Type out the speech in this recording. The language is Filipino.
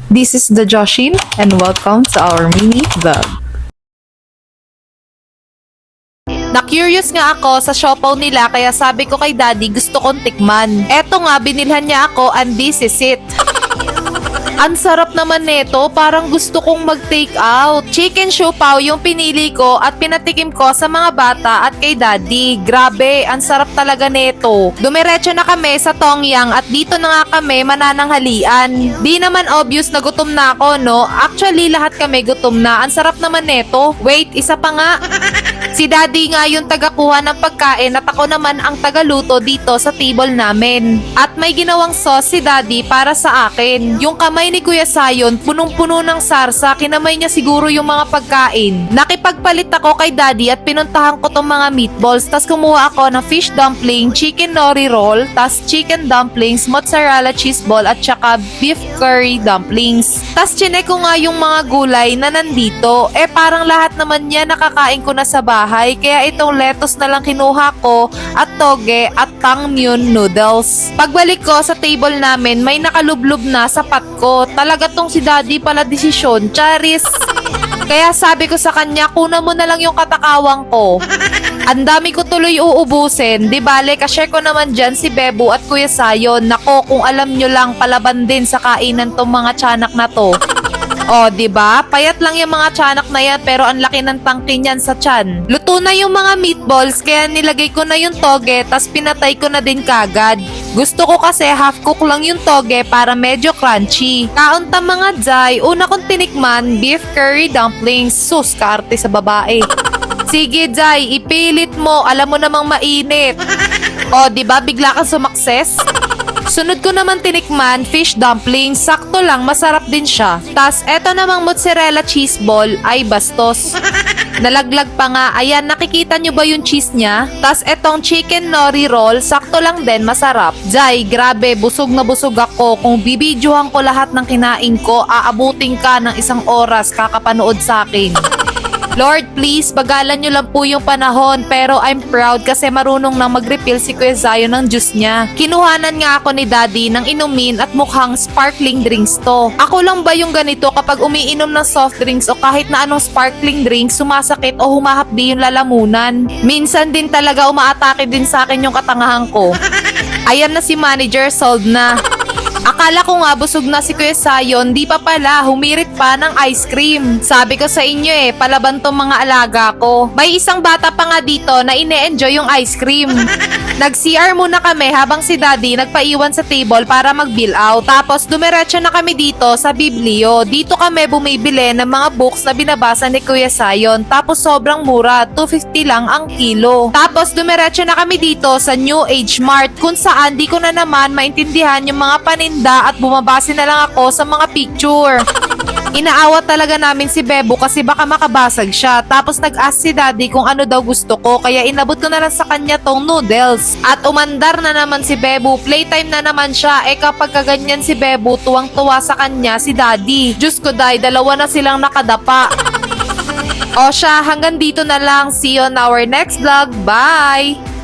This is the Joshin and welcome to our mini vlog. Na-curious nga ako sa siopaw nila kaya sabi ko kay daddy gusto kong tikman. Eto nga, binilhan niya ako and this is it. Ang sarap naman neto, parang gusto kong mag-take out. Chicken siopaw yung pinili ko at pinatikim ko sa mga bata at kay daddy. Grabe, ang sarap talaga neto. Dumiretso na kami sa Tongyang at dito na nga kami manananghalian. Di naman obvious na gutom na ako, no? Actually, lahat kami gutom na. Ang sarap naman neto. Wait, isa pa nga. Si daddy nga yung tagakuha ng pagkain at ako naman ang tagaluto dito sa table namin. At may ginawang sauce si daddy para sa akin. Yung kamay ni Kuya Sayon, punong-puno ng sarsa, kinamay niya siguro yung mga pagkain. Nakipagpalit ako kay daddy at pinuntahan ko tong mga meatballs, tas kumuha ako ng fish dumpling, chicken nori roll, tas chicken dumplings, mozzarella cheese ball at saka beef curry dumplings. Tas chinek ko nga yung mga gulay na nandito, parang lahat naman niya nakakain ko na sa bahay, kaya itong lettuce na lang kinuha ko at toge at tangmyeon noodles. Pagbalik ko sa table namin, may nakalublob na sa pat ko. Talaga tong si daddy pala desisyon, charis. Kaya sabi ko sa kanya, kunan mo na lang yung katakawang ko. Ang dami ko tuloy uubusin. Di bale, kashare ko naman dyan si Bebo at Kuya Sayon. Nako, kung alam nyo lang, palaban din sa kainan tong mga tiyanak na to. O, di ba? Payat lang yung mga tiyanak na yan pero ang laki ng tangke niyan sa tiyan. Luto na yung mga meatballs kaya nilagay ko na yung toge tas pinatay ko na din kagad. Gusto ko kasi half cook lang yung toge para medyo crunchy. Kaunta mga jay, una kong tinikman beef curry dumplings. Sus, kaarte sa babae. Sige jay, ipilit mo, alam mo namang mainit. O, di ba bigla kang sumakses? Sunod ko naman tinikman, fish dumplings. Sakto lang, masarap din siya. Tas, eto namang mozzarella cheese ball ay bastos. Nalaglag pa nga. Ayan, nakikita nyo ba yung cheese niya? Tas, etong chicken nori roll, sakto lang din, masarap. Jay, grabe, busog na busog ako. Kung bibidyohan ko lahat ng kinain ko, aabutin ka ng 1 oras kakapanood sa akin. Lord, please, bagalan nyo lang po yung panahon pero I'm proud kasi marunong nang mag-refill si Kuya Zayo ng juice niya. Kinuhanan nga ako ni Daddy ng inumin at mukhang sparkling drinks to. Ako lang ba yung ganito kapag umiinom ng soft drinks o kahit na anong sparkling drinks, sumasakit o humahapdi yung lalamunan? Minsan din talaga umaatake din sa akin yung katangahan ko. Ayan na si manager, sold na. Akala ko nga busog na si Kuya Sayon, di pa pala, humirit pa ng ice cream. Sabi ko sa inyo palaban tong mga alaga ko. May isang bata pa nga dito na ine-enjoy yung ice cream. Nag-CR muna kami habang si daddy nagpaiwan sa table para mag-bill out. Tapos dumiretso na kami dito sa Biblio. Dito kami bumibili ng mga books na binabasa ni Kuya Sayon. Tapos sobrang mura, 250 lang ang kilo. Tapos dumiretso na kami dito sa New Age Mart kung saan di ko na naman maintindihan yung mga paninda at bumabase na lang ako sa mga picture. Inaawat talaga namin si Bebo kasi baka makabasag siya. Tapos nag-ask si daddy kung ano daw gusto ko kaya inabot ko na lang sa kanya tong noodles. At umandar na naman si Bebo. Playtime na naman siya. Kapag kaganyan si Bebo, tuwang-tuwa sa kanya si daddy. Diyos ko day, dalawa na silang nakadapa. O siya, hanggang dito na lang. See you on our next vlog. Bye!